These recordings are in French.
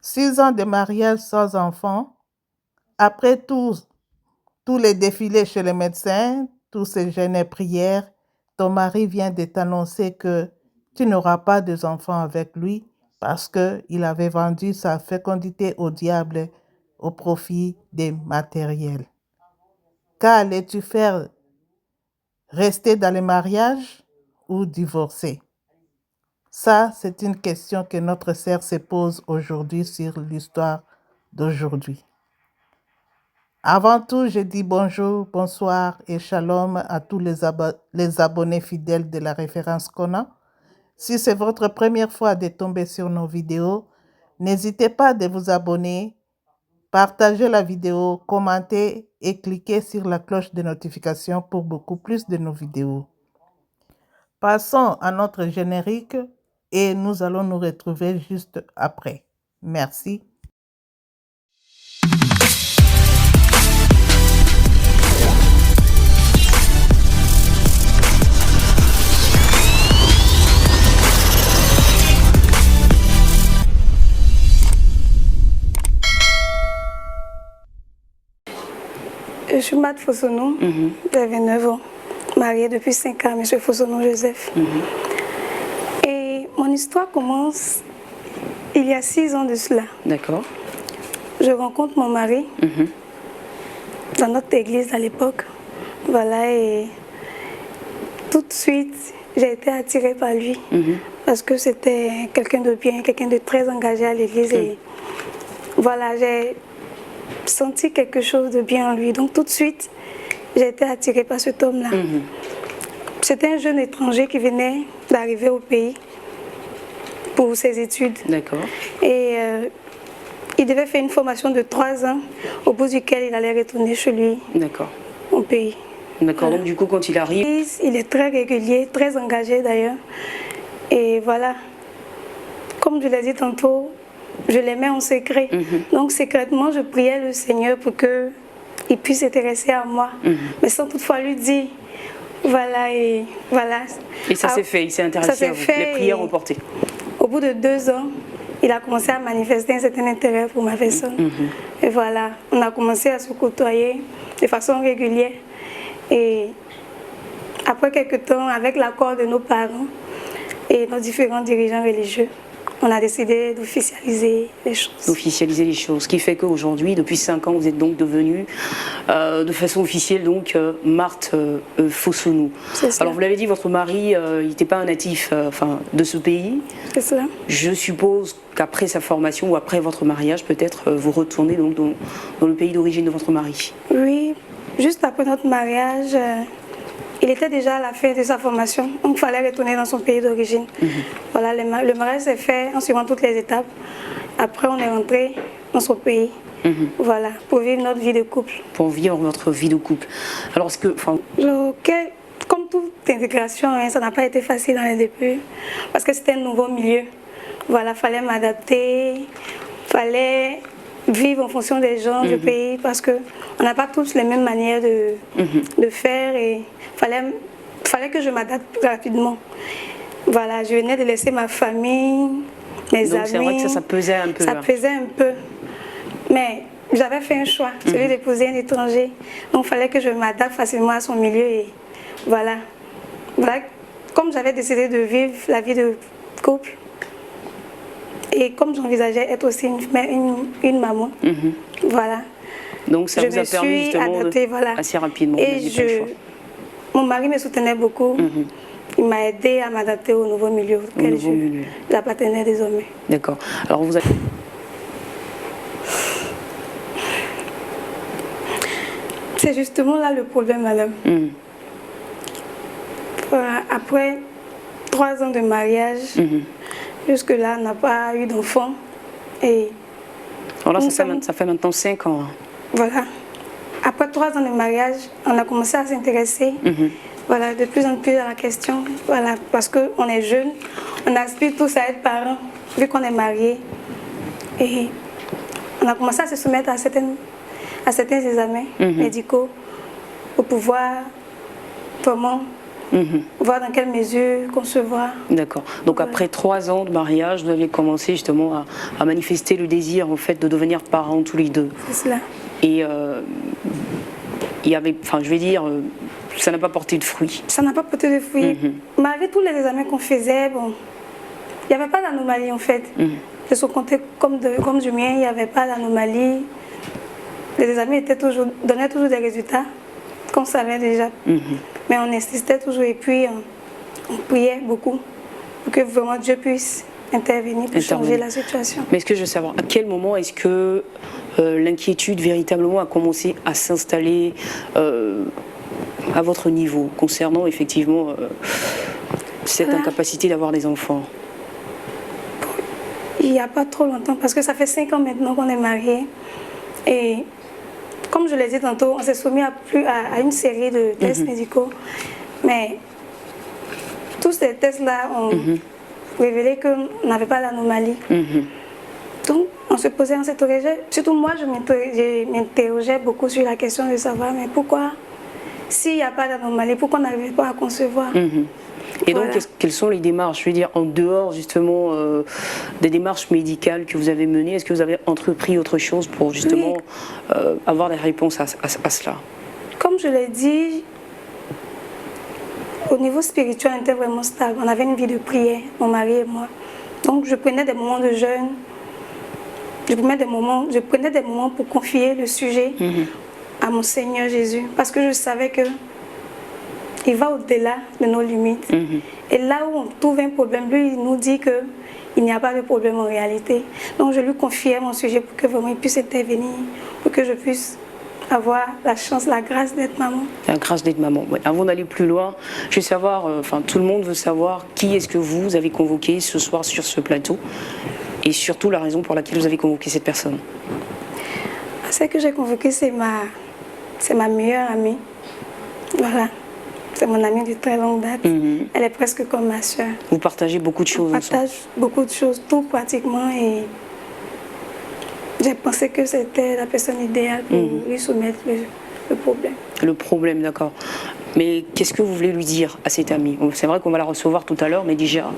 6 ans de mariage sans enfant, après tous les défilés chez les médecins, tous ces jeûnes et prières, ton mari vient de t'annoncer que tu n'auras pas d'enfants avec lui parce qu'il avait vendu sa fécondité au diable au profit des matériels. Qu'allais-tu faire? Rester dans le mariage ou divorcer? Ça, c'est une question que notre sœur se pose aujourd'hui sur l'histoire d'aujourd'hui. Avant tout, je dis bonjour, bonsoir et shalom à tous les abonnés fidèles de la référence Kona. Si c'est votre première fois de tomber sur nos vidéos, n'hésitez pas de vous abonner, partager la vidéo, commenter et cliquer sur la cloche de notification pour beaucoup plus de nos vidéos. Passons à notre générique et nous allons nous retrouver juste après. Merci. Je suis Mat Fossonou, j'avais 9 ans, mariée depuis 5 ans à M. Fossonou Joseph. Et mon histoire commence il y a 6 ans de cela. D'accord. Je rencontre mon mari dans notre église à l'époque. Voilà, et tout de suite, j'ai été attirée par lui parce que c'était quelqu'un de bien, quelqu'un de très engagé à l'église. Et voilà, j'ai senti quelque chose de bien en lui. Donc tout de suite, j'ai été attirée par cet homme-là. C'était un jeune étranger qui venait d'arriver au pays pour ses études. D'accord. Et il devait faire une formation de 3 ans, au bout duquel il allait retourner chez lui, au pays. D'accord, donc du coup quand il arrive... Il est très régulier, très engagé d'ailleurs. Et voilà, comme je l'ai dit tantôt, je l'aimais en secret. Donc secrètement, je priais le Seigneur pour qu'il puisse s'intéresser à moi, mais sans toutefois lui dire. Voilà, et voilà. Et ça s'est fait, il s'est intéressé à vous, les prières ont porté. Au bout de 2 ans, il a commencé à manifester un certain intérêt pour ma personne. Et voilà, on a commencé à se côtoyer de façon régulière. Et après quelques temps, avec l'accord de nos parents et nos différents dirigeants religieux, on a décidé d'officialiser les choses. D'officialiser les choses, ce qui fait qu'aujourd'hui, depuis 5 ans, vous êtes donc devenue de façon officielle donc Marthe Fossonou. Alors vous l'avez dit, votre mari, il n'était pas un natif de ce pays. C'est cela. Je suppose qu'après sa formation ou après votre mariage, peut-être vous retournez donc dans le pays d'origine de votre mari. Oui, juste après notre mariage, il était déjà à la fin de sa formation, donc il fallait retourner dans son pays d'origine. Voilà, le mariage s'est fait en suivant toutes les étapes. Après, on est rentré dans son pays, voilà, pour vivre notre vie de couple. Pour vivre votre vie de couple. Alors, est-ce que... Comme toute intégration, ça n'a pas été facile dans les débuts, parce que c'était un nouveau milieu. Voilà, il fallait m'adapter, il fallait vivre en fonction des gens du pays, parce qu'on n'a pas tous les mêmes manières de faire, et il fallait que je m'adapte rapidement. Voilà, je venais de laisser ma famille, mes amis. C'est vrai que ça pesait un peu. Ça pesait un peu. Mais j'avais fait un choix, celui d'épouser un étranger. Donc il fallait que je m'adapte facilement à son milieu. Et voilà. Comme j'avais décidé de vivre la vie de couple, et comme j'envisageais être aussi une maman, voilà. Donc ça vous a permis justement adaptée, assez rapidement. Et mon mari me soutenait beaucoup. Il m'a aidé à m'adapter au nouveau milieu auquel j'appartenais désormais. D'accord. Alors vous avez... C'est justement là le problème, madame. Après 3 ans de mariage, jusque-là, on n'a pas eu d'enfant. Et alors là, ça fait maintenant 5 ans. Voilà. Après 3 ans de mariage, on a commencé à s'intéresser voilà, de plus en plus à la question. Voilà, parce qu'on est jeunes, on aspire tous à être parents, vu qu'on est mariés. Et on a commencé à se soumettre à certains examens médicaux pour pouvoir vraiment voir dans quelle mesure concevoir. D'accord. Donc après 3 ans de mariage, vous avez commencé justement à manifester le désir en fait de devenir parents tous les deux. C'est cela. Et il y avait, enfin je vais dire, ça n'a pas porté de fruits. Ça n'a pas porté de fruits. Malgré tous les examens qu'on faisait, bon, il n'y avait pas d'anomalie en fait. De son côté comme du mien, il n'y avait pas d'anomalie. Les examens donnaient toujours des résultats, qu'on savait déjà. Mais on insistait toujours et puis on priait beaucoup pour que vraiment Dieu puisse intervenir pour changer la situation. Mais est-ce que je veux savoir, à quel moment est-ce que l'inquiétude véritablement a commencé à s'installer à votre niveau concernant effectivement cette incapacité d'avoir des enfants? Il n'y a pas trop longtemps, parce que ça fait 5 ans maintenant qu'on est mariés. Et comme je l'ai dit tantôt, on s'est soumis à une série de tests médicaux. Mais tous ces tests-là ont révélé qu'on n'avait pas d'anomalie. Donc on se posait, on s'interrogeait. Surtout moi, je m'interrogeais beaucoup sur la question de savoir, mais pourquoi, s'il n'y a pas d'anomalie, pourquoi on n'arrive pas à concevoir? Et donc, quelles sont les démarches, je veux dire, en dehors justement des démarches médicales que vous avez menées? Est-ce que vous avez entrepris autre chose pour justement avoir des réponses à cela? Comme je l'ai dit, au niveau spirituel, on était vraiment stable. On avait une vie de prière, mon mari et moi. Donc, je prenais des moments de jeûne. Je prenais des moments pour confier le sujet à mon Seigneur Jésus. Parce que je savais que il va au-delà de nos limites. Et là où on trouve un problème, lui, il nous dit qu'il n'y a pas de problème en réalité. Donc je lui confiais mon sujet pour que vraiment il puisse intervenir, pour que je puisse avoir la chance, la grâce d'être maman. La grâce d'être maman. Ouais. Avant d'aller plus loin, je veux savoir, tout le monde veut savoir qui est-ce que vous avez convoqué ce soir sur ce plateau et surtout la raison pour laquelle vous avez convoqué cette personne. Celle que j'ai convoquée, c'est ma meilleure amie. Voilà. C'est mon amie de très longue date. Elle est presque comme ma soeur. Vous partagez beaucoup de choses ensemble. On partage beaucoup de choses, tout pratiquement. Et j'ai pensé que c'était la personne idéale pour lui soumettre le problème. Le problème, d'accord. Mais qu'est-ce que vous voulez lui dire à cette amie? C'est vrai qu'on va la recevoir tout à l'heure, mais déjà,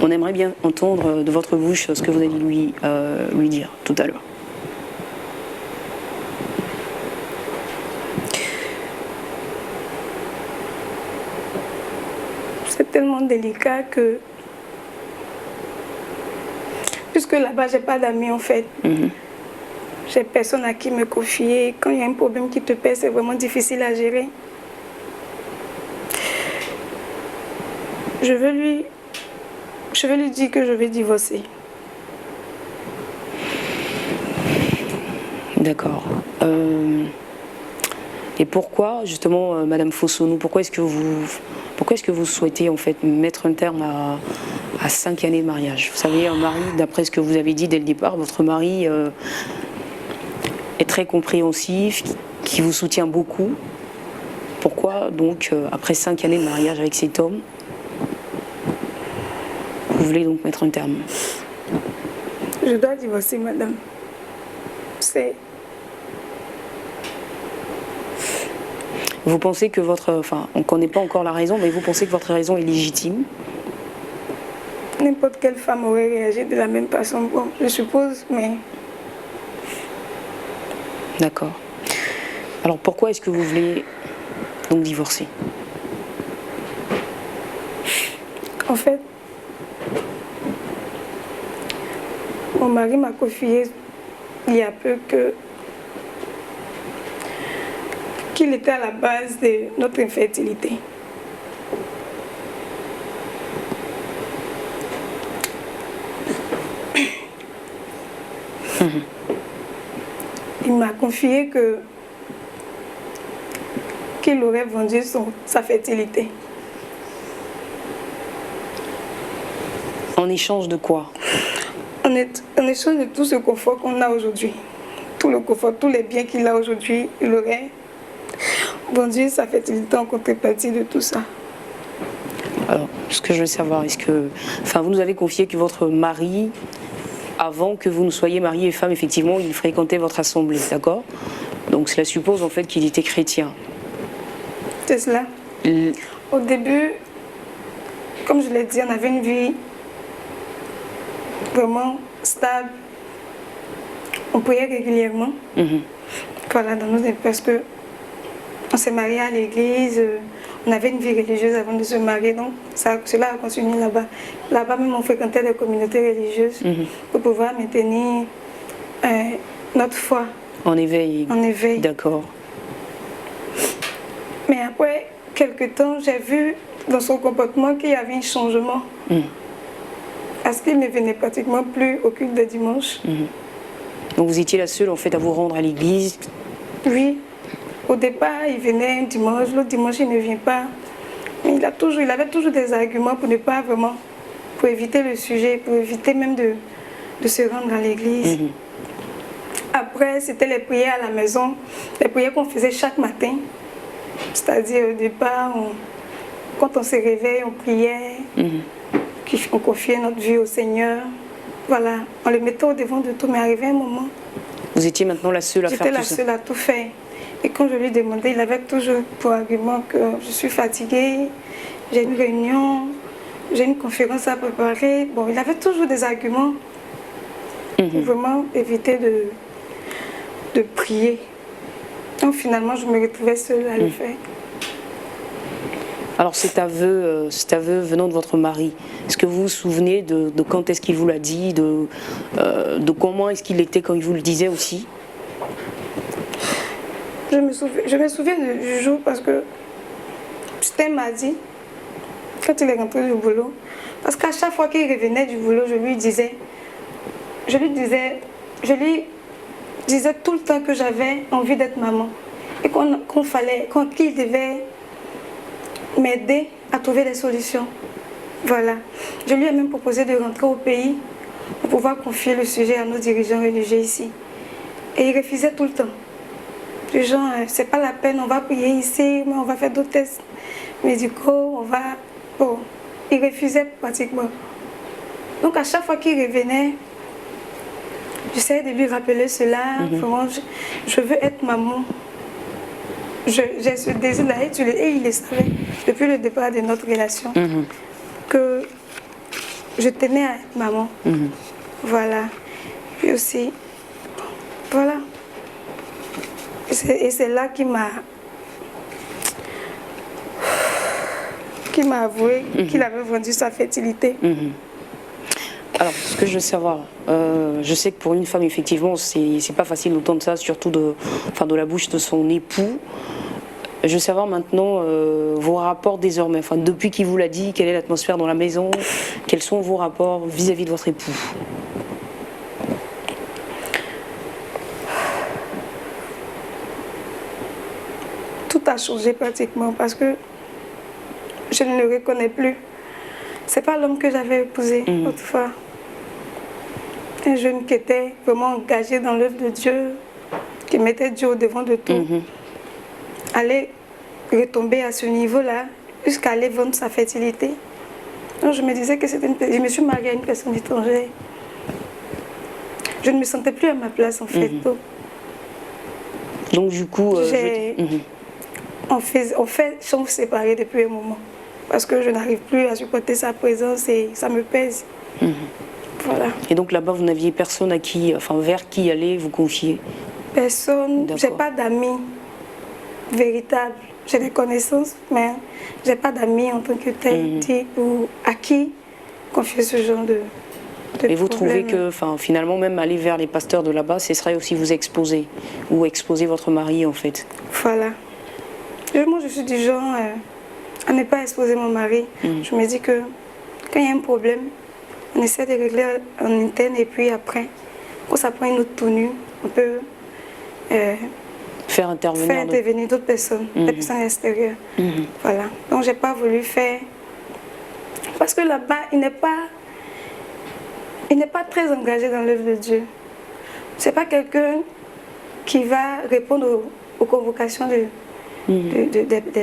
on aimerait bien entendre de votre bouche ce que vous allez lui dire tout à l'heure. C'est tellement délicat que, puisque là-bas j'ai pas d'amis en fait, j'ai personne à qui me confier. Quand il y a un problème qui te pèse, c'est vraiment difficile à gérer. Je veux lui dire que je vais divorcer. D'accord. Et pourquoi justement, Madame Fossounou, pourquoi est-ce que vous souhaitez en fait mettre un terme à 5 années de mariage? Vous savez, un mari, d'après ce que vous avez dit dès le départ, votre mari est très compréhensif, qui vous soutient beaucoup. Pourquoi donc, après 5 années de mariage avec cet homme, vous voulez donc mettre un terme? Je dois divorcer, madame. Vous pensez que on ne connaît pas encore la raison, mais vous pensez que votre raison est légitime? N'importe quelle femme aurait réagi de la même façon, bon, je suppose, mais... D'accord. Alors pourquoi est-ce que vous voulez donc divorcer? En fait, mon mari m'a confié il y a peu qu'il était à la base de notre infertilité. Il m'a confié qu'il aurait vendu sa fertilité. En échange de quoi? En échange de tout ce confort qu'on a aujourd'hui. Tout le confort, tous les biens qu'il a aujourd'hui, il aurait vendu sa fertilité en contrepartie de tout ça. Alors, ce que je veux savoir, est-ce que... vous nous avez confié que votre mari, avant que vous ne soyez mariés et femme, effectivement, il fréquentait votre assemblée, d'accord? Donc cela suppose en fait qu'il était chrétien. C'est cela. Au début, comme je l'ai dit, on avait une vie vraiment stable. On priait régulièrement. Voilà, parce que on s'est marié à l'église, on avait une vie religieuse avant de se marier, donc cela a continué là-bas. Là-bas même, on fréquentait des communautés religieuses pour pouvoir maintenir notre foi. En éveil. En éveil. D'accord. Mais après quelques temps, j'ai vu dans son comportement qu'il y avait un changement. Parce qu'il ne venait pratiquement plus au culte de dimanche. Donc vous étiez la seule en fait à vous rendre à l'église? Oui. Au départ, il venait un dimanche, l'autre dimanche, il ne vient pas. Mais il avait toujours des arguments pour ne pas vraiment, pour éviter le sujet, pour éviter même de se rendre à l'église. Après, c'était les prières à la maison, les prières qu'on faisait chaque matin. C'est-à-dire au départ, quand on se réveille, on priait, on confiait notre vie au Seigneur. Voilà, on le mettait au devant de tout, mais arrivé un moment. Vous étiez maintenant la seule à faire tout ça? J'étais la seule à tout faire. Et quand je lui demandais, il avait toujours pour argument que je suis fatiguée, j'ai une réunion, j'ai une conférence à préparer. Bon, il avait toujours des arguments pour vraiment éviter de prier. Donc finalement, je me retrouvais seule à le faire. Alors cet aveu venant de votre mari, est-ce que vous vous souvenez de quand est-ce qu'il vous l'a dit, de comment est-ce qu'il était quand il vous le disait aussi? Je me souviens du jour parce que c'était un mardi, quand il est rentré du boulot. Parce qu'à chaque fois qu'il revenait du boulot, je lui disais tout le temps que j'avais envie d'être maman. Et qu'il devait m'aider à trouver des solutions. Voilà. Je lui ai même proposé de rentrer au pays pour pouvoir confier le sujet à nos dirigeants religieux ici. Et il refusait tout le temps. Les gens, c'est pas la peine, on va prier ici, mais on va faire d'autres tests médicaux, Bon, il refusait pratiquement. Donc à chaque fois qu'il revenait, j'essayais de lui rappeler cela. Vraiment, je veux être maman. J'ai ce désir-là et il le savait depuis le départ de notre relation que je tenais à être maman. Voilà. Puis aussi, voilà. Et c'est là qu'il m'a avoué qu'il avait vendu sa fertilité. Alors, ce que je veux savoir, je sais que pour une femme, effectivement, c'est pas facile d'entendre ça, surtout de la bouche de son époux. Je veux savoir maintenant vos rapports désormais, depuis qu'il vous l'a dit, quelle est l'atmosphère dans la maison, quels sont vos rapports vis-à-vis de votre époux? Tout a changé pratiquement parce que je ne le reconnais plus. C'est pas l'homme que j'avais épousé autrefois. Un jeune qui était vraiment engagé dans l'œuvre de Dieu, qui mettait Dieu au devant de tout. Aller retomber à ce niveau-là, jusqu'à aller vendre sa fertilité. Donc je me disais que c'était je me suis mariée à une personne étrangère. Je ne me sentais plus à ma place en fait. Donc du coup, on fait chambre séparée depuis un moment. Parce que je n'arrive plus à supporter sa présence et ça me pèse. Voilà. Et donc là-bas, vous n'aviez personne vers qui aller vous confier? Personne. J'ai pas d'amis véritables. J'ai des connaissances, mais j'ai pas d'amis en tant que tel ou à qui confier ce genre de et vous trouvez que finalement, même aller vers les pasteurs de là-bas, ce serait aussi vous exposer ou exposer votre mari en fait? Voilà. Moi, je suis du genre à ne pas exposer mon mari. Je me dis que quand il y a un problème, on essaie de régler en interne et puis après, quand ça prend une autre tenue, on peut faire intervenir d'autres personnes, des personnes extérieures. Voilà. Donc, j'ai pas voulu faire. Parce que là-bas, il n'est pas très engagé dans l'œuvre de Dieu. C'est pas quelqu'un qui va répondre aux convocations des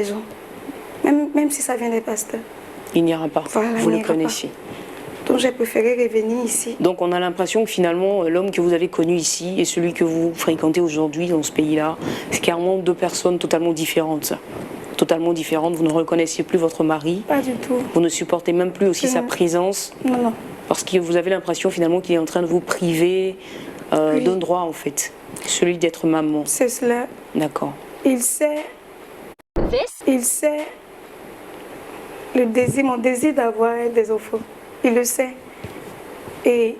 gens. Même si ça vient des pasteurs. Il n'y ira pas. Voilà, vous le connaissez. Donc j'ai préféré revenir ici. Donc on a l'impression que finalement l'homme que vous avez connu ici et celui que vous fréquentez aujourd'hui dans ce pays-là, c'est carrément deux personnes totalement différentes. totalement différente. Vous ne reconnaissiez plus votre mari. Pas du tout. Vous ne supportez même plus aussi sa présence. Non, non. Parce que vous avez l'impression finalement qu'il est en train de vous priver Oui. d'un droit en fait, celui d'être maman. C'est cela. D'accord. Il sait le désir, mon désir d'avoir des enfants. Il le sait. Et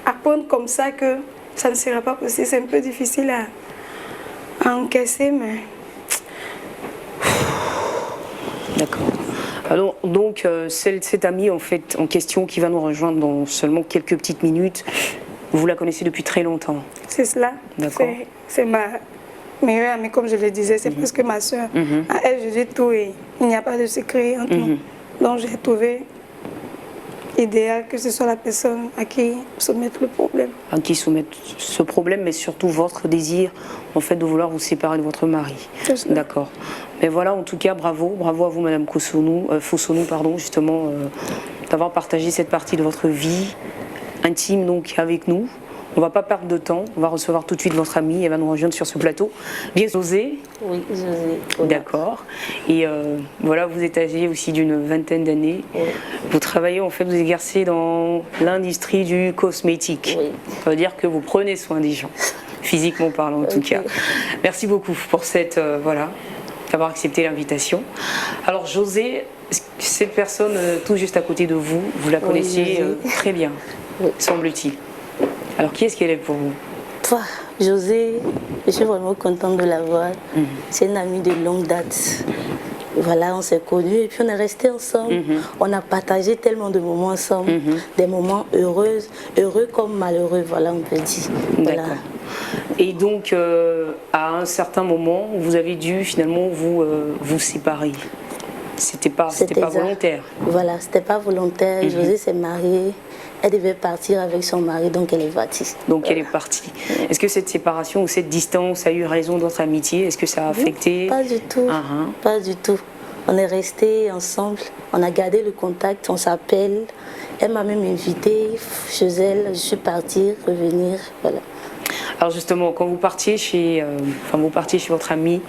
apprendre comme ça que ça ne sera pas possible, c'est un peu difficile à encaisser, mais... D'accord. Alors, donc, cette amie en fait en question qui va nous rejoindre dans seulement quelques petites minutes, vous la connaissez depuis très longtemps. C'est cela. D'accord. C'est ma meilleure amie, comme je le disais, c'est presque ma soeur. À elle, je dis tout et il n'y a pas de secret entre nous. Donc j'ai trouvé idéal que ce soit la personne à qui soumettre le problème. À qui soumettre ce problème, mais surtout votre désir en fait de vouloir vous séparer de votre mari. D'accord. Mais voilà, en tout cas, bravo à vous, Madame Fosonou, pardon, justement, d'avoir partagé cette partie de votre vie intime donc avec nous. On ne va pas perdre de temps, on va recevoir tout de suite votre amie, elle va nous rejoindre sur ce plateau. Bien José. Oui, José. D'accord. Et voilà, vous êtes âgé aussi d'une vingtaine d'années. Oui. Vous travaillez en fait, vous exercez dans l'industrie du cosmétique. Oui. Ça veut dire que vous prenez soin des gens, physiquement parlant en tout cas. Merci beaucoup pour cette, voilà, d'avoir accepté l'invitation. Alors José, cette personne tout juste à côté de vous, vous la connaissiez très bien, semble-t-il. Alors, qui est-ce qu'elle est pour vous? José, je suis vraiment contente de la voir. C'est une amie de longue date. Voilà, on s'est connus et puis on est restés ensemble. On a partagé tellement de moments ensemble, des moments heureux comme malheureux, voilà, on peut dire. Voilà. D'accord. Et donc, à un certain moment, vous avez dû finalement vous séparer. C'était pas volontaire. Voilà, c'était pas volontaire. José s'est mariée. Elle devait partir avec son mari, donc elle est partie. Donc elle est partie. Est-ce que cette séparation ou cette distance a eu raison de votre amitié? Est-ce que ça a affecté? Pas du tout. Pas du tout. On est restés ensemble, on a gardé le contact, on s'appelle. Elle m'a même invitée chez elle, je suis partie, revenir, voilà. Alors justement, quand vous partiez chez votre amie,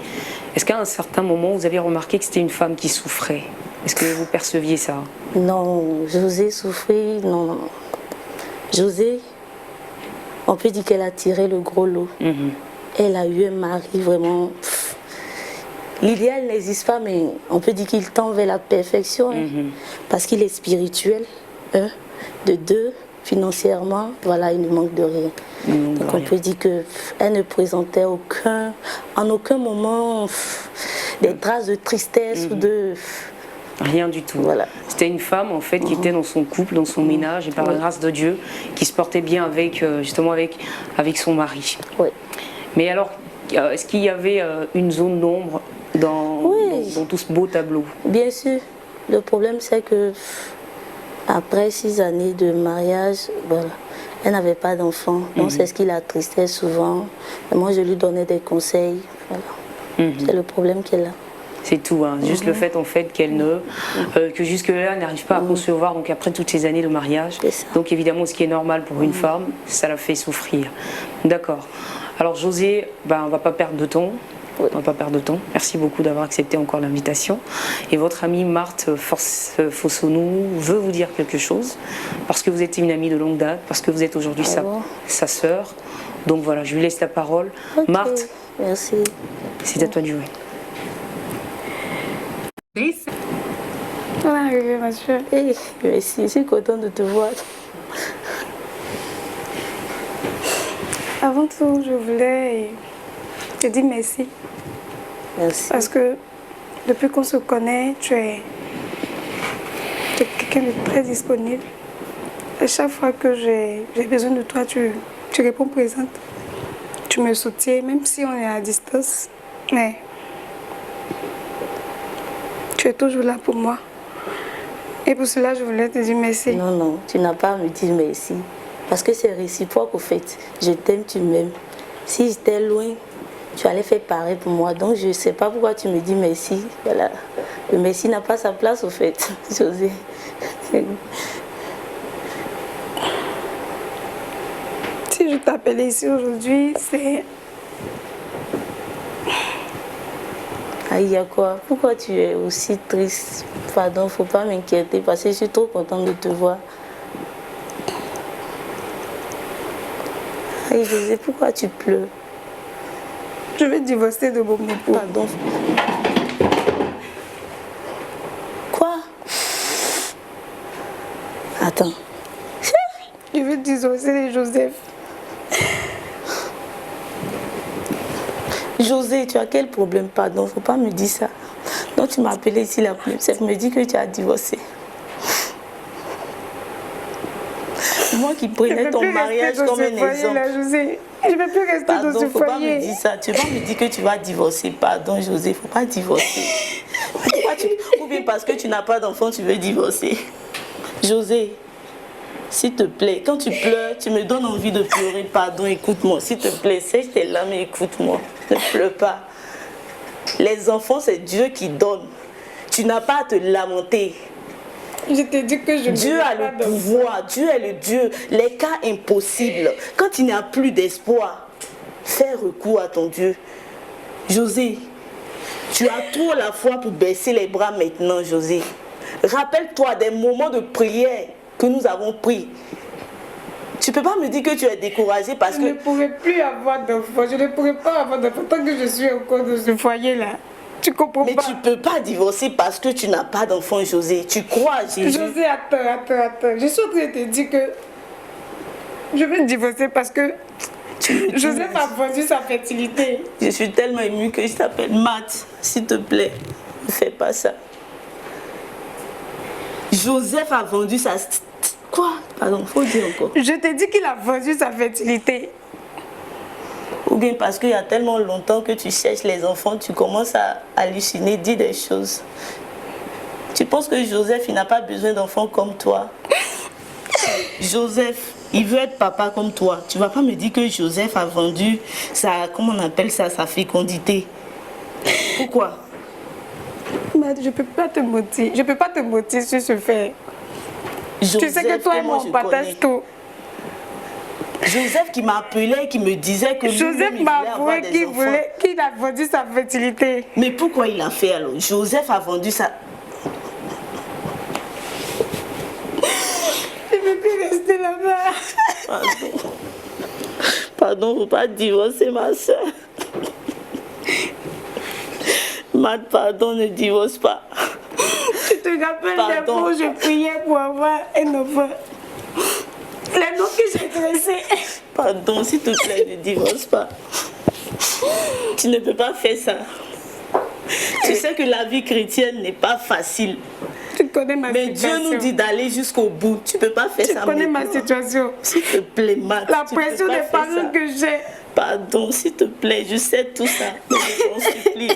est-ce qu'à un certain moment vous avez remarqué que c'était une femme qui souffrait? Est-ce que vous perceviez ça? Non, José souffrait, non. José, on peut dire qu'elle a tiré le gros lot. Elle a eu un mari vraiment... L'idéal n'existe pas, mais on peut dire qu'il tend vers la perfection. Parce qu'il est spirituel, de deux, financièrement, voilà, il ne manque de rien. Donc on peut dire qu'elle ne présentait en aucun moment des traces de tristesse ou de... Rien du tout. Voilà. C'était une femme en fait qui était dans son couple, dans son ménage et par la grâce de Dieu, qui se portait bien avec justement avec son mari. Mais alors, est-ce qu'il y avait une zone d'ombre dans tout ce beau tableau? Bien sûr. Le problème c'est que après 6 années de mariage, voilà, elle n'avait pas d'enfant. Donc c'est ce qui l'attristait souvent. Et moi je lui donnais des conseils. Voilà. C'est le problème qu'elle a. C'est tout, hein. Juste le fait en fait qu'elle que jusque-là elle n'arrive pas à concevoir, donc après toutes ces années de mariage. Donc évidemment ce qui est normal pour une femme, ça la fait souffrir. D'accord. Alors José, on va pas perdre de temps. On va pas perdre de temps. Merci beaucoup d'avoir accepté encore l'invitation. Et votre amie Marthe Fosonou veut vous dire quelque chose, parce que vous êtes une amie de longue date, parce que vous êtes aujourd'hui sa sœur. Donc voilà, je lui laisse la parole. Marthe, merci. C'est à toi de jouer. On est arrivé, ma soeur. Merci, je suis contente de te voir. Avant tout, je voulais te dire merci. Merci. Parce que depuis qu'on se connaît, tu es quelqu'un de très disponible. Et chaque fois que j'ai besoin de toi, tu réponds présente. Tu me soutiens, même si on est à distance. Mais tu es toujours là pour moi. Et pour cela, je voulais te dire merci. Non, non, tu n'as pas à me dire merci. Parce que c'est réciproque au fait. Je t'aime, tu m'aimes. Si j'étais loin, tu allais faire pareil pour moi. Donc je ne sais pas pourquoi tu me dis merci. Voilà. Le merci n'a pas sa place au fait, José. Si je t'appelais ici aujourd'hui, c'est... Ah, il y a quoi? Pourquoi tu es aussi triste? Pardon, faut pas m'inquiéter parce que je suis trop contente de te voir. Ah, José, pourquoi tu pleures? Je vais divorcer de mon époux. Pardon. Quoi? Attends. Je vais divorcer de Joseph. José, tu as quel problème? Pardon, faut pas me dire ça. Donc tu m'as appelé ici la plume. Ça me dit que tu as divorcé. Moi qui prenais ton mariage comme un exemple. Là, José. Je ne peux plus rester Pardon, dans ce faut foyer. pas me dire ça. Tu vas me dire que tu vas divorcer. Pardon, José, faut pas divorcer. Ou bien parce que tu n'as pas d'enfant, tu veux divorcer. José, s'il te plaît, quand tu pleures, tu me donnes envie de pleurer. Pardon, écoute-moi. S'il te plaît, sèche tes larmes et écoute-moi. Ne pleure pas. Les enfants, c'est Dieu qui donne. Tu n'as pas à te lamenter. Je t'ai dit que je ne Dieu a le pouvoir, Dieu est le Dieu. Les cas impossibles, quand il n'y a plus d'espoir, fais recours à ton Dieu. José, tu as trop la foi pour baisser les bras maintenant, José. Rappelle-toi des moments de prière que nous avons pris. Tu ne peux pas me dire que tu es découragé parce que... Je ne pourrai plus avoir d'enfant. Je ne pourrai pas avoir d'enfant tant que je suis encore dans ce foyer-là. Tu comprends pas? Mais tu ne peux pas divorcer parce que tu n'as pas d'enfant, José. Tu crois à Jésus? José, attends. Je suis en train de te dire que je vais divorcer parce que Joseph a vendu sa fertilité. Je suis tellement émue que je t'appelle Matt. S'il te plaît, ne fais pas ça. Joseph a vendu sa... Quoi? Pardon, faut dire encore. Je t'ai dit qu'il a vendu sa fertilité. Ou bien parce qu'il y a tellement longtemps que tu cherches les enfants, tu commences à halluciner, dire des choses. Tu penses que Joseph, il n'a pas besoin d'enfants comme toi? Joseph, il veut être papa comme toi. Tu ne vas pas me dire que Joseph a vendu sa, comment on appelle ça, sa fécondité. Pourquoi? Matt, je ne peux pas te mentir. Je ne peux pas te mentir sur ce fait. Joseph, tu sais que toi et moi, on partage tout. Joseph qui m'a appelé et qui me disait que Joseph m'a avoué qu'il a vendu sa fertilité. Mais pourquoi il a fait alors? Joseph a vendu sa... Je ne peux plus rester là-bas. Pardon, il ne faut pas divorcer ma soeur. Matt, pardon, ne divorce pas. Tu te rappelles des fois où je priais pour avoir un enfant? Les noms que j'ai dressés. Pardon, s'il te plaît, ne divorce pas. Tu ne peux pas faire ça. Tu sais que la vie chrétienne n'est pas facile. Tu connais ma situation. Mais Dieu nous dit d'aller jusqu'au bout. Tu ne peux pas faire ça. Tu connais ma situation. S'il te plaît, Matt. La pression des parents que j'ai. Pardon, s'il te plaît, je sais tout ça. Mais je t'en supplie.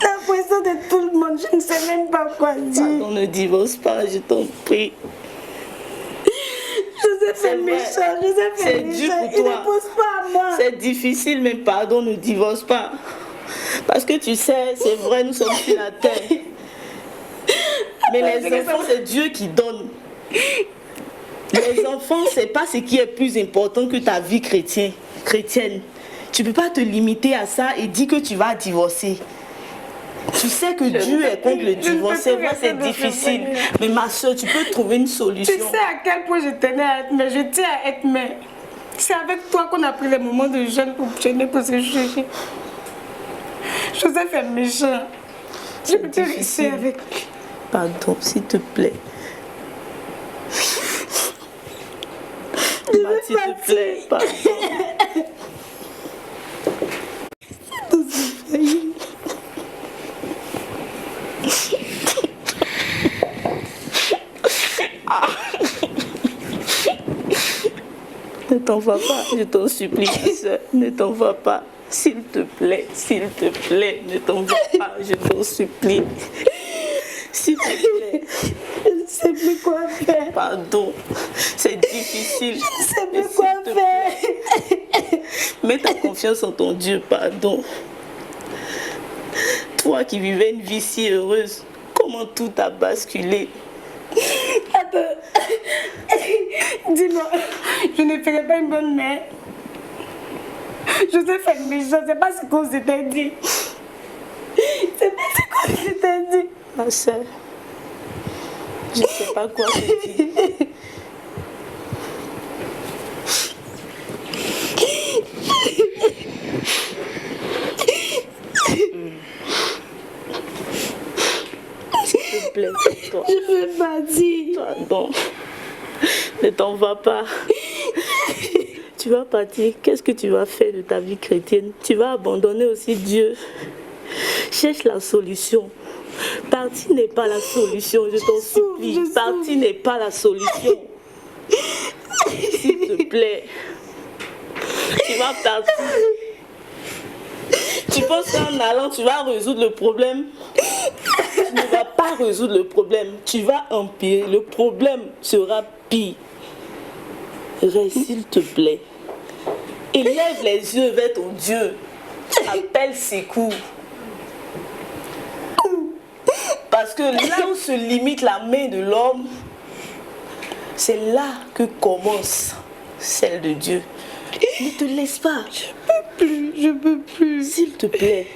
La pression de tout le monde, je ne sais même pas quoi dire. Pardon, ne divorce pas, je t'en prie. Joseph est méchant, Joseph est méchant. Il ne pense pas à moi. C'est difficile, mais pardon, ne divorce pas. Parce que tu sais, c'est vrai, nous sommes sur la terre. Mais les enfants, c'est Dieu qui donne. Les enfants, c'est pas ce qui est plus important que ta vie chrétienne. Tu ne peux pas te limiter à ça et dire que tu vas divorcer. Tu sais que Dieu est contre le divorce. C'est vrai, c'est difficile. Mais ma soeur, tu peux trouver une solution. Tu sais à quel point je tenais à être mère. Je tiens à être mère. C'est avec toi qu'on a pris les moments de jeûne pour jeûner pour se juger. Joseph est méchant. Je peux te rester avec lui. Pardon, s'il te plaît. S'il te plaît, pardon. Ne t'en va pas, je t'en supplie, ma soeur, ne t'en va pas. S'il te plaît, ne t'en va pas, je t'en supplie. S'il te plaît. Je ne sais plus quoi faire. Pardon, c'est difficile. Je ne sais plus quoi faire. Mets ta confiance en ton Dieu, pardon. Toi qui vivais une vie si heureuse, comment tout a basculé? Attends, dis-moi, je ne ferai pas une bonne mère. Joseph est méchant, c'est pas ce qu'on s'était dit. Ma soeur, je ne sais pas quoi te dire. S'il te plaît, toi. Je ne veux pas dire. Pardon. Ne t'en va pas. Tu vas partir. Qu'est-ce que tu vas faire de ta vie chrétienne? Tu vas abandonner aussi Dieu. Cherche la solution. Partir n'est pas la solution, je t'en supplie. Partir n'est pas la solution. S'il te plaît. Tu vas partir. Tu penses qu'en allant, tu vas résoudre le problème? Tu ne vas pas résoudre le problème. Tu vas empirer. Le problème sera pire. Reste, s'il te plaît. Élève les yeux vers ton Dieu. Appelle secours. Parce que là où se limite la main de l'homme, c'est là que commence celle de Dieu. Ne te laisse pas. Je peux plus. S'il te plaît.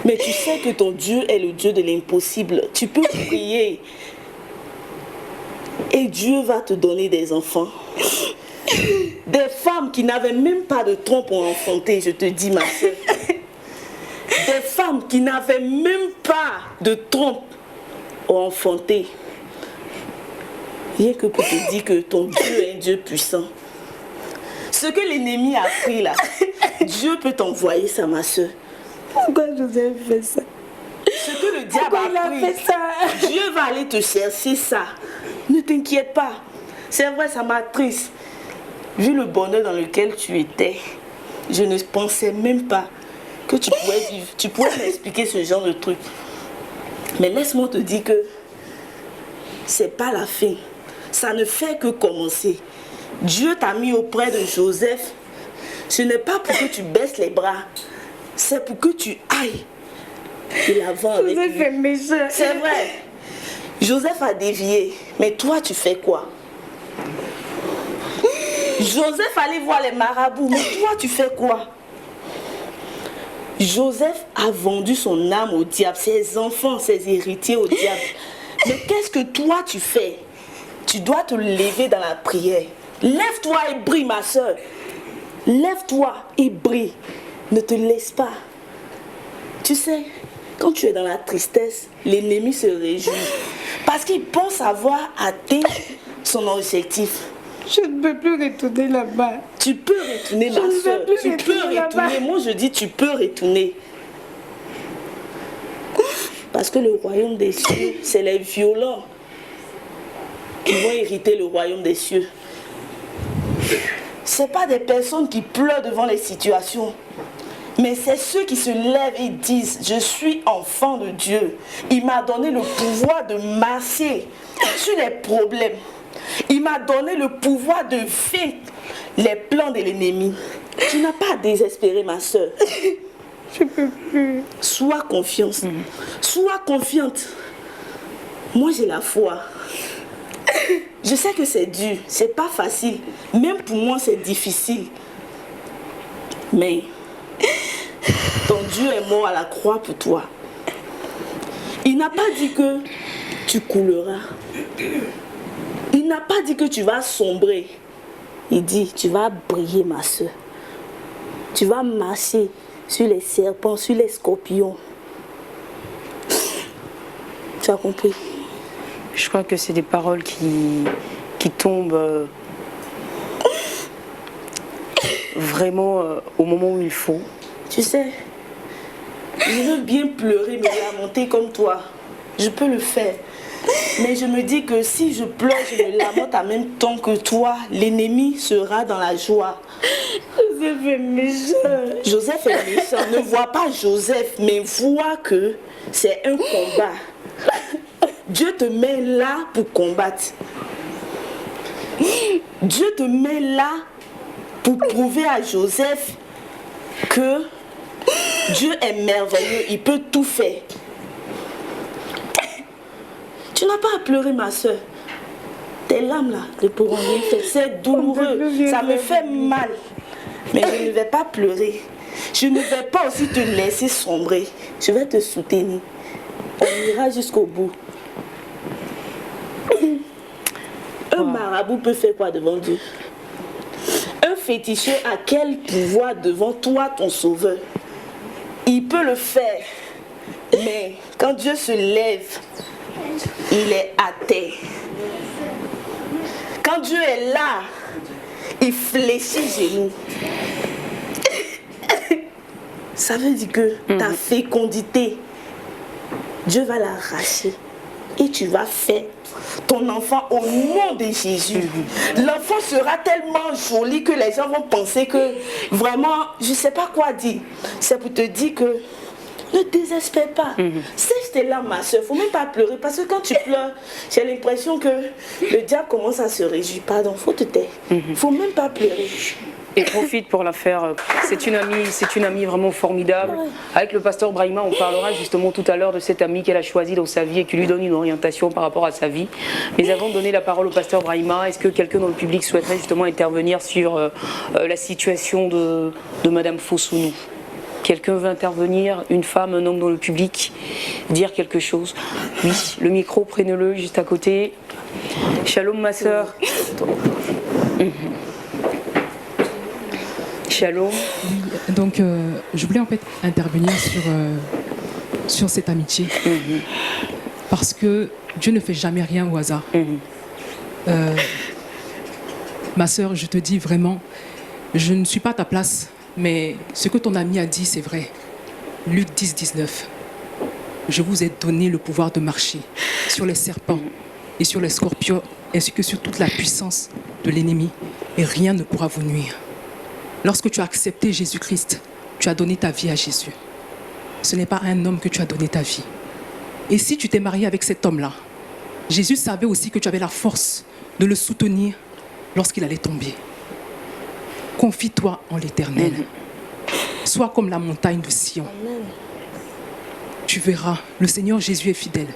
Mais tu sais que ton Dieu est le Dieu de l'impossible. Tu peux prier. Et Dieu va te donner des enfants. Des femmes qui n'avaient même pas de trompe pour enfanter, je te dis, ma soeur. Des femmes qui n'avaient même pas de trompe pour enfanter. Rien que pour te dire que ton Dieu est un Dieu puissant. Ce que l'ennemi a pris là, Dieu peut t'envoyer ça, ma soeur. Pourquoi Joseph fait ça? Ce que le diable a pris, Dieu va aller te chercher ça. Ne t'inquiète pas. C'est vrai, ça m'attriste. Vu le bonheur dans lequel tu étais, je ne pensais même pas que tu pouvais vivre. Tu pouvais m'expliquer ce genre de truc. Mais laisse-moi te dire que c'est pas la fin. Ça ne fait que commencer. Dieu t'a mis auprès de Joseph. Ce n'est pas pour que tu baisses les bras. C'est pour que tu ailles de l'avant avec lui. Joseph est méchant. C'est vrai. Joseph a dévié. Mais toi, tu fais quoi? Joseph allait voir les marabouts. Mais toi, tu fais quoi? Joseph a vendu son âme au diable, ses enfants, ses héritiers au diable. Mais qu'est-ce que toi, tu fais? Tu dois te lever dans la prière. Lève-toi et brille, ma soeur. Lève-toi et brille. Ne te laisse pas. Tu sais, quand tu es dans la tristesse, l'ennemi se réjouit. Parce qu'il pense avoir atteint son objectif. Je ne peux plus retourner là-bas. Tu peux retourner, ma soeur. Tu peux retourner. Moi, je dis, tu peux retourner. Parce que le royaume des cieux, c'est les violents qui vont hériter le royaume des cieux. Ce n'est pas des personnes qui pleurent devant les situations. Mais c'est ceux qui se lèvent et disent, je suis enfant de Dieu. Il m'a donné le pouvoir de marcher sur les problèmes. Il m'a donné le pouvoir de vaincre les plans de l'ennemi. Tu n'as pas à désespérer, ma soeur. Je peux plus. Sois confiante. Sois confiante. Moi, j'ai la foi. Je sais que c'est dur, c'est pas facile. Même pour moi, c'est difficile. Mais ton Dieu est mort à la croix pour toi. Il n'a pas dit que tu couleras. Il n'a pas dit que tu vas sombrer. Il dit, tu vas briller, ma soeur. Tu vas marcher sur les serpents, sur les scorpions. Tu as compris? Je crois que c'est des paroles qui tombent vraiment au moment où il faut. Tu sais, je veux bien pleurer, me lamenter comme toi. Je peux le faire. Mais je me dis que si je pleure, je me lamente en même temps que toi, l'ennemi sera dans la joie. Joseph est méchant. Joseph est méchant. Ne vois pas Joseph, mais vois que c'est un combat. Dieu te met là pour combattre. Dieu te met là pour prouver à Joseph que Dieu est merveilleux, il peut tout faire. Tu n'as pas à pleurer, ma soeur. Tes larmes là ne pourront rien faire. C'est douloureux, ça me fait mal. Mais je ne vais pas pleurer. Je ne vais pas aussi te laisser sombrer. Je vais te soutenir. On ira jusqu'au bout. Un marabout peut faire quoi devant Dieu? Un féticheur a quel pouvoir devant toi, ton sauveur? Il peut le faire. Mais quand Dieu se lève, il est à terre. Quand Dieu est là, il fléchit genoux. Ça veut dire que ta fécondité, Dieu va l'arracher. Et tu vas faire ton enfant au nom de Jésus. L'enfant sera tellement joli que les gens vont penser que vraiment, je ne sais pas quoi dire. C'est pour te dire que ne désespère pas. Si tu es là, ma soeur, il ne faut même pas pleurer. Parce que quand tu pleures, j'ai l'impression que le diable commence à se réjouir. Pardon, il faut te taire. Il ne faut même pas pleurer. Et profite pour la faire. C'est une amie vraiment formidable. Avec le pasteur Brahima, on parlera justement tout à l'heure de cette amie qu'elle a choisie dans sa vie et qui lui donne une orientation par rapport à sa vie. Mais avant de donner la parole au pasteur Brahima, est-ce que quelqu'un dans le public souhaiterait justement intervenir sur la situation de Madame Fossounou? Quelqu'un veut intervenir? Une femme, un homme dans le public? Dire quelque chose? Oui, le micro, prenez-le juste à côté. Shalom, ma sœur. Shalom. Donc, je voulais en fait intervenir sur cette amitié. Parce que Dieu ne fait jamais rien au hasard. Ma sœur, je te dis vraiment, je ne suis pas à ta place, mais ce que ton ami a dit, c'est vrai. Luc 10, 19. Je vous ai donné le pouvoir de marcher sur les serpents et sur les scorpions, ainsi que sur toute la puissance de l'ennemi, et rien ne pourra vous nuire. Lorsque tu as accepté Jésus-Christ, tu as donné ta vie à Jésus. Ce n'est pas à un homme que tu as donné ta vie. Et si tu t'es marié avec cet homme-là, Jésus savait aussi que tu avais la force de le soutenir lorsqu'il allait tomber. Confie-toi en l'Éternel. Sois comme la montagne de Sion. Tu verras, le Seigneur Jésus est fidèle.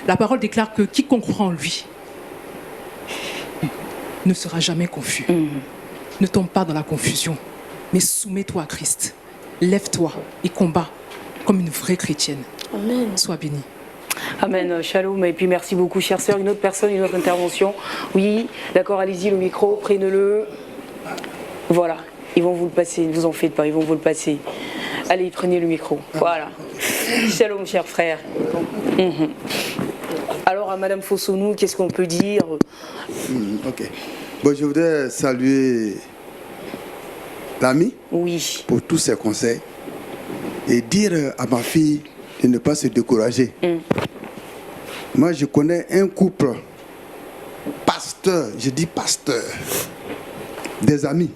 La parole déclare que quiconque croit en lui ne sera jamais confus. Ne tombe pas dans la confusion, mais soumets-toi à Christ. Lève-toi et combat comme une vraie chrétienne. Amen. Sois bénie. Amen, shalom, et puis merci beaucoup, chère sœur. Une autre personne, une autre intervention. Oui, d'accord, allez-y, le micro, prenez-le. Voilà, ils vont vous le passer, ne vous en faites pas, ils vont vous le passer. Allez, prenez le micro, voilà. Shalom, cher frère. Alors, à Madame Fossounou, qu'est-ce qu'on peut dire? Ok. Bon, je voudrais saluer l'ami pour tous ses conseils et dire à ma fille de ne pas se décourager. Moi, je connais un couple, pasteur, je dis pasteur, des amis.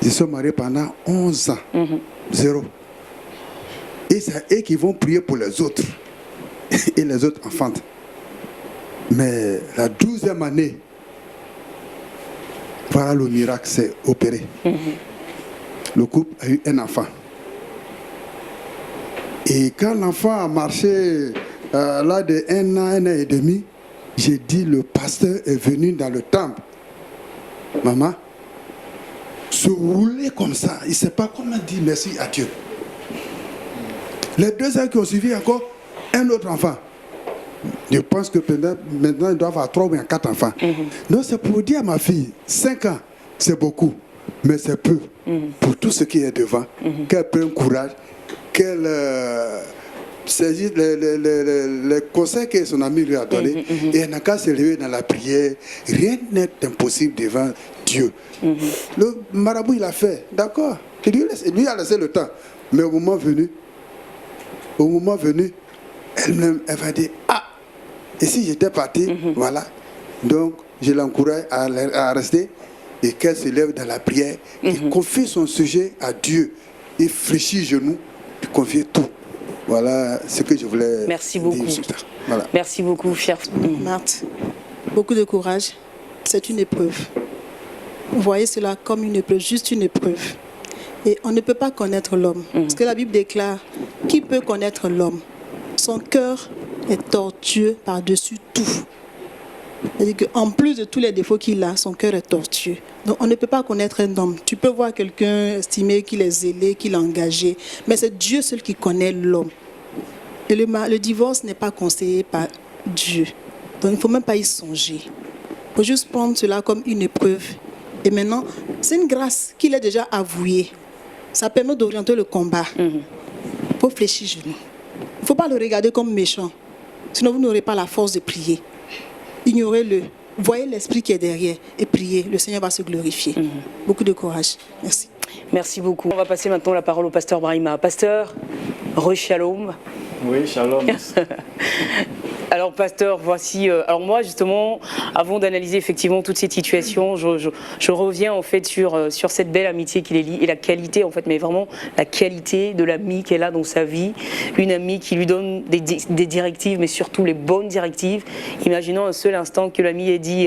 Ils sont mariés pendant 11 ans, 0. Et c'est eux qui vont prier pour les autres et les autres enfantent. Mais la 12e année, voilà, le miracle s'est opéré. Le couple a eu un enfant. Et quand l'enfant a marché là de 1 an et demi, j'ai dit, le pasteur est venu dans le temple. Maman, se rouler comme ça, il ne sait pas comment dire merci à Dieu. Les 2 ans qui ont suivi, encore un autre enfant. Je pense que maintenant, ils doivent avoir 3 ou 4 enfants. Donc, c'est pour dire à ma fille, 5 ans, c'est beaucoup, mais c'est peu. Pour tout ce qui est devant, qu'elle prenne courage, qu'elle saisisse les conseils que son ami lui a donnés, et elle n'a qu'à se lever dans la prière. Rien n'est impossible devant Dieu. Le marabout, il a fait, d'accord. Lui a laissé le temps. Mais au moment venu, elle-même, elle va dire, ah, et si j'étais parti, voilà. Donc, je l'encourage à rester et qu'elle se lève dans la prière et confie son sujet à Dieu. Et fléchit genoux, et confie tout. Voilà ce que je voulais Merci beaucoup. dire. Voilà. Merci beaucoup, cher. Marthe, beaucoup de courage. C'est une épreuve. Vous voyez cela comme une épreuve, juste une épreuve. Et on ne peut pas connaître l'homme. Parce que la Bible déclare, qui peut connaître l'homme? Son cœur est tortueux par-dessus tout. C'est-à-dire qu'en plus de tous les défauts qu'il a, son cœur est tortueux. Donc on ne peut pas connaître un homme. Tu peux voir quelqu'un estimer qu'il est zélé, qu'il est engagé, mais c'est Dieu seul qui connaît l'homme. Et le divorce n'est pas conseillé par Dieu. Donc il ne faut même pas y songer. Il faut juste prendre cela comme une épreuve. Et maintenant, c'est une grâce qu'il a déjà avouée. Ça permet d'orienter le combat. Il faut fléchir genoux. Il ne faut pas le regarder comme méchant. Sinon, vous n'aurez pas la force de prier. Ignorez-le. Voyez l'esprit qui est derrière et priez. Le Seigneur va se glorifier. Beaucoup de courage. Merci. Merci beaucoup. On va passer maintenant la parole au pasteur Brahima. Pasteur, re-shalom. Oui, shalom. Alors pasteur, voici, alors moi justement, avant d'analyser effectivement toute cette situation, je reviens en fait sur cette belle amitié qu'il est liée et la qualité en fait, mais vraiment la qualité de l'ami qu'elle a dans sa vie, une amie qui lui donne des directives, mais surtout les bonnes directives. Imaginons un seul instant que l'ami ait dit,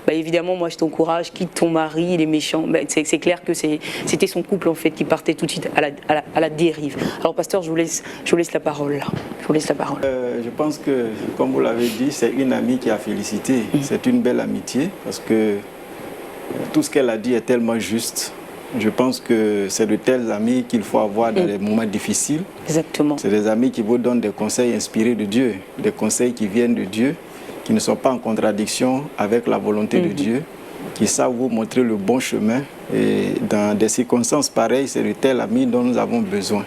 évidemment moi je t'encourage, quitte ton mari, il est méchant. C'est clair que c'était son couple en fait qui partait tout de suite à la dérive. Alors pasteur, je vous laisse la parole là. Je vous laisse la parole. Je pense que, comme vous l'avez dit, c'est une amie qui a félicité. C'est une belle amitié parce que tout ce qu'elle a dit est tellement juste. Je pense que c'est de tels amis qu'il faut avoir dans les moments difficiles. Exactement. C'est des amis qui vous donnent des conseils inspirés de Dieu, des conseils qui viennent de Dieu, qui ne sont pas en contradiction avec la volonté de Dieu, qui savent vous montrer le bon chemin. Et dans des circonstances pareilles, c'est de tels amis dont nous avons besoin.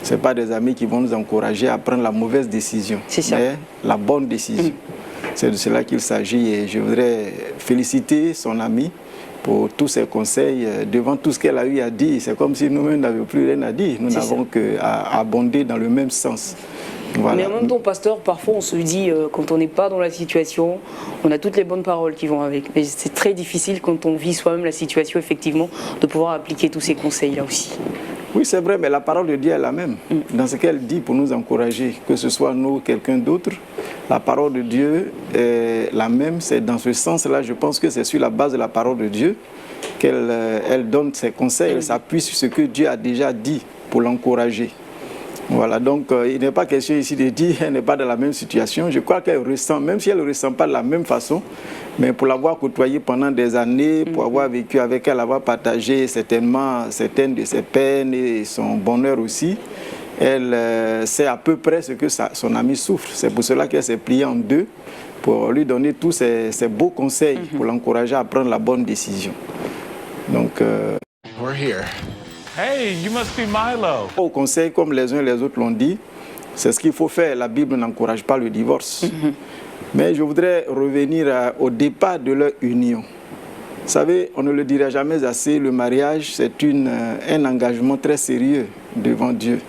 Ce n'est pas des amis qui vont nous encourager à prendre la mauvaise décision, mais la bonne décision. C'est de cela qu'il s'agit et je voudrais féliciter son ami pour tous ses conseils. Devant tout ce qu'elle a eu à dire, c'est comme si nous-mêmes n'avions plus rien à dire. Nous n'avons qu'à abonder dans le même sens. Voilà. Mais en même temps, pasteur, parfois on se dit, quand on n'est pas dans la situation, on a toutes les bonnes paroles qui vont avec. Mais c'est très difficile quand on vit soi-même la situation, effectivement, de pouvoir appliquer tous ces conseils-là aussi. Oui, c'est vrai, mais la parole de Dieu est la même. Dans ce qu'elle dit pour nous encourager, que ce soit nous ou quelqu'un d'autre, la parole de Dieu est la même. C'est dans ce sens-là, je pense que c'est sur la base de la parole de Dieu qu'elle donne ses conseils. Elle s'appuie sur ce que Dieu a déjà dit pour l'encourager. Voilà, donc il n'est pas question ici de dire qu'elle n'est pas dans la même situation. Je crois qu'elle ressent, même si elle ne ressent pas de la même façon, mais pour l'avoir côtoyée pendant des années, pour avoir vécu avec elle, avoir partagé certainement certaines de ses peines et son bonheur aussi, elle sait à peu près ce que son ami souffre. C'est pour cela qu'elle s'est pliée en deux, pour lui donner tous ses beaux conseils, pour l'encourager à prendre la bonne décision. Donc, we're here. Hey, you must be Milo. Au conseil, comme les uns et les autres l'ont dit, c'est ce qu'il faut faire. La Bible n'encourage pas le divorce. Mais je voudrais revenir au départ de leur union. Vous savez, on ne le dira jamais assez, le mariage, c'est un engagement très sérieux devant Dieu.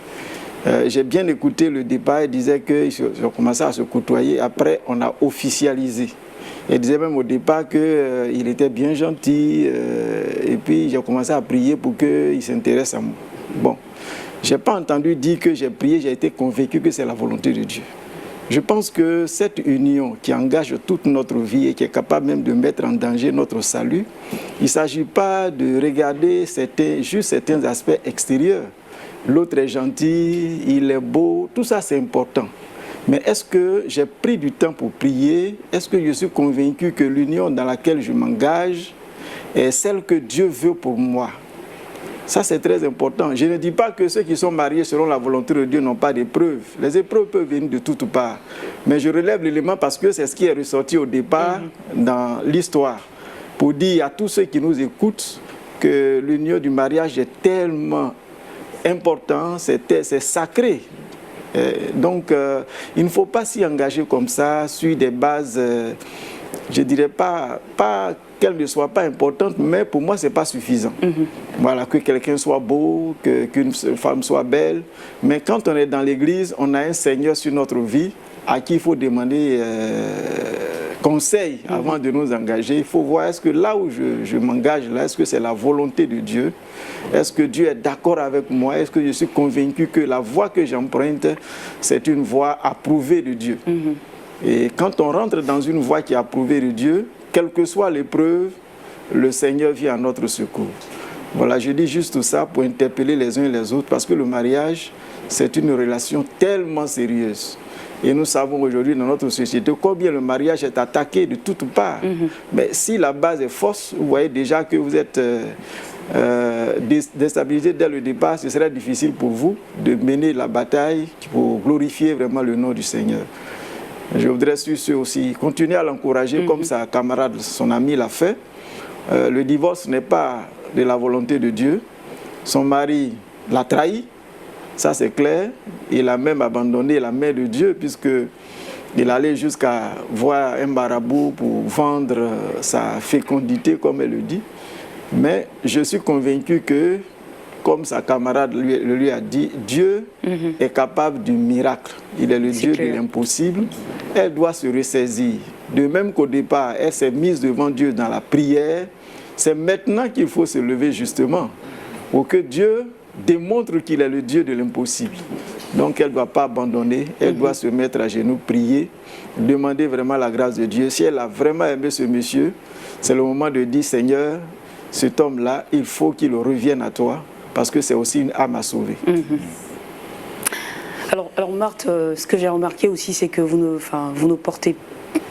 J'ai bien écouté le départ, il disait qu'ils ont commencé à se côtoyer. Après, on a officialisé. Il disait même au départ qu'il était bien gentil. Et puis, j'ai commencé à prier pour qu'il s'intéresse à moi. Bon, je n'ai pas entendu dire que j'ai prié, j'ai été convaincu que c'est la volonté de Dieu. Je pense que cette union qui engage toute notre vie et qui est capable même de mettre en danger notre salut, il ne s'agit pas de regarder juste certains aspects extérieurs. L'autre est gentil, il est beau, tout ça c'est important. Mais est-ce que j'ai pris du temps pour prier? Est-ce que je suis convaincu que l'union dans laquelle je m'engage est celle que Dieu veut pour moi? Ça, c'est très important. Je ne dis pas que ceux qui sont mariés selon la volonté de Dieu n'ont pas d'épreuves. Les épreuves peuvent venir de toutes parts. Mais je relève l'élément parce que c'est ce qui est ressorti au départ dans l'histoire. Pour dire à tous ceux qui nous écoutent que l'union du mariage est tellement important, c'est sacré. Donc, il ne faut pas s'y engager comme ça, sur des bases, je ne dirais pas qu'elles ne soient pas importantes, mais pour moi, ce n'est pas suffisant. Voilà, que quelqu'un soit beau, qu'une femme soit belle. Mais quand on est dans l'église, on a un Seigneur sur notre vie à qui il faut demander conseil avant de nous engager. Il faut voir, est-ce que là où je m'engage, là, est-ce que c'est la volonté de Dieu? Est-ce que Dieu est d'accord avec moi? Est-ce que je suis convaincu que la voie que j'emprunte, c'est une voie approuvée de Dieu? Et quand on rentre dans une voie qui est approuvée de Dieu, quelle que soit l'épreuve, le Seigneur vient à notre secours. Voilà, je dis juste ça pour interpeller les uns et les autres, parce que le mariage, c'est une relation tellement sérieuse. Et nous savons aujourd'hui dans notre société combien le mariage est attaqué de toutes parts. Mais si la base est fausse, vous voyez déjà que vous êtes déstabilisé dès le départ, ce serait difficile pour vous de mener la bataille pour glorifier vraiment le nom du Seigneur. Je voudrais sur ce aussi continuer à l'encourager comme sa camarade, son ami l'a fait. Le divorce n'est pas de la volonté de Dieu. Son mari l'a trahi, ça c'est clair. Il a même abandonné la main de Dieu puisqu'il allait jusqu'à voir un marabout pour vendre sa fécondité, comme elle le dit. Mais je suis convaincu que, comme sa camarade lui a dit, Dieu est capable du miracle. Il est le Dieu de l'impossible. Elle doit se ressaisir. De même qu'au départ, elle s'est mise devant Dieu dans la prière, c'est maintenant qu'il faut se lever justement pour que Dieu démontre qu'il est le Dieu de l'impossible. Donc elle ne doit pas abandonner, elle doit se mettre à genoux, prier, demander vraiment la grâce de Dieu. Si elle a vraiment aimé ce monsieur, c'est le moment de dire, Seigneur, cet homme-là, il faut qu'il revienne à toi, parce que c'est aussi une âme à sauver. Alors Marthe, ce que j'ai remarqué aussi, c'est que vous ne portez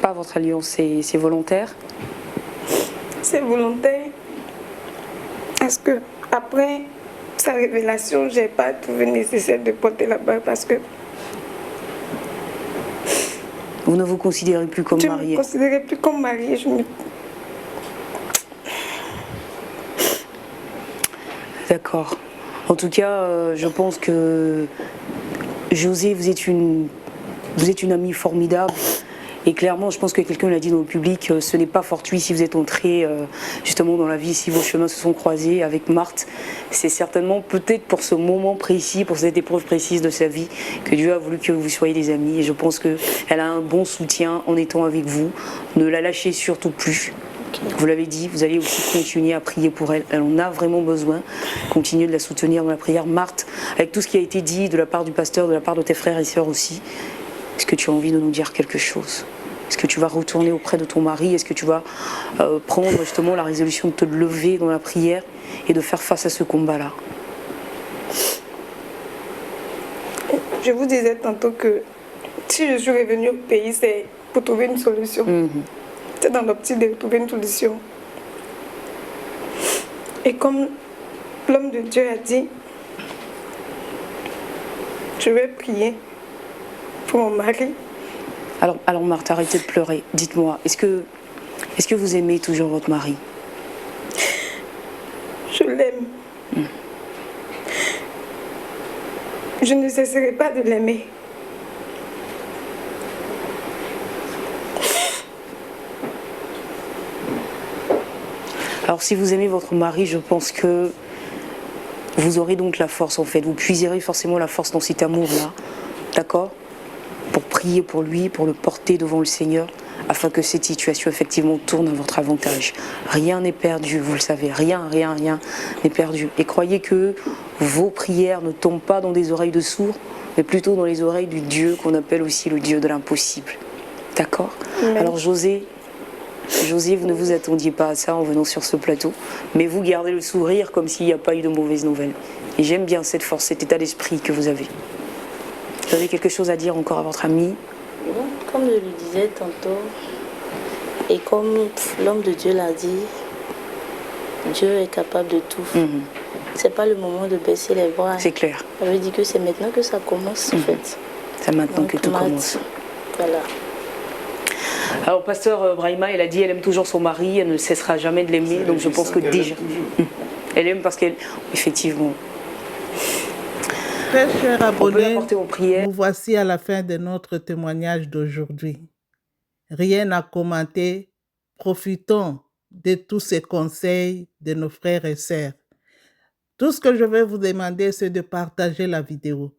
pas votre alliance, c'est volontaire? C'est volontaire, parce que après sa révélation, je n'ai pas trouvé nécessaire de porter la bague, parce que vous ne vous considérez plus comme mariée? Je ne me considérais plus comme mariée. D'accord. En tout cas, je pense que José, vous êtes une amie formidable. Et clairement, je pense que quelqu'un l'a dit dans le public, ce n'est pas fortuit si vous êtes entré justement dans la vie, si vos chemins se sont croisés avec Marthe. C'est certainement peut-être pour ce moment précis, pour cette épreuve précise de sa vie, que Dieu a voulu que vous soyez des amis. Et je pense qu'elle a un bon soutien en étant avec vous. Ne la lâchez surtout plus. Vous l'avez dit, vous allez aussi continuer à prier pour elle. Elle en a vraiment besoin. Continuez de la soutenir dans la prière. Marthe, avec tout ce qui a été dit de la part du pasteur, de la part de tes frères et sœurs aussi, est-ce que tu as envie de nous dire quelque chose? Est-ce que tu vas retourner auprès de ton mari? Est-ce que tu vas prendre justement la résolution de te lever dans la prière et de faire face à ce combat-là? Je vous disais tantôt que si je suis revenue au pays, c'est pour trouver une solution. C'est dans l'optique de trouver une solution. Et comme l'homme de Dieu a dit, je vais prier pour mon mari. Alors Marthe, arrêtez de pleurer. Dites-moi, est-ce que vous aimez toujours votre mari? Je l'aime. Je ne cesserai pas de l'aimer. Alors si vous aimez votre mari, je pense que vous aurez donc la force en fait. Vous puiserez forcément la force dans cet amour-là. D'accord? Pour prier pour lui, pour le porter devant le Seigneur, afin que cette situation effectivement tourne à votre avantage. Rien n'est perdu, vous le savez, rien n'est perdu. Et croyez que vos prières ne tombent pas dans des oreilles de sourds, mais plutôt dans les oreilles du Dieu qu'on appelle aussi le Dieu de l'impossible. D'accord? Alors José, vous ne vous attendiez pas à ça en venant sur ce plateau, mais vous gardez le sourire comme s'il n'y a pas eu de mauvaises nouvelles. Et j'aime bien cette force, cet état d'esprit que vous avez. Vous avez quelque chose à dire encore à votre ami? Comme je le disais tantôt, et comme l'homme de Dieu l'a dit, Dieu est capable de tout. C'est pas le moment de baisser les bras. C'est clair. Ça veut dire que c'est maintenant que ça commence en fait. C'est maintenant que tout commence. Voilà. Alors, pasteur Brahima, elle a dit qu'elle aime toujours son mari, elle ne cessera jamais de l'aimer. Donc, je pense que déjà, elle aime parce qu'elle, effectivement. Très chers abonnés, nous voici à la fin de notre témoignage d'aujourd'hui. Rien à commenter. Profitons de tous ces conseils de nos frères et sœurs. Tout ce que je vais vous demander, c'est de partager la vidéo.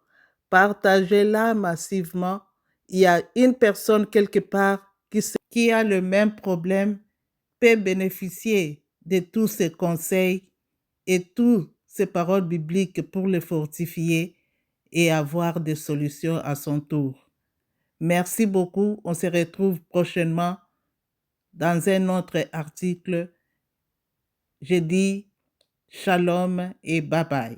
Partagez-la massivement. Il y a une personne quelque part qui a le même problème, peut bénéficier de tous ces conseils et toutes ces paroles bibliques pour le fortifier et avoir des solutions à son tour. Merci beaucoup. On se retrouve prochainement dans un autre article. Je dis shalom et bye bye.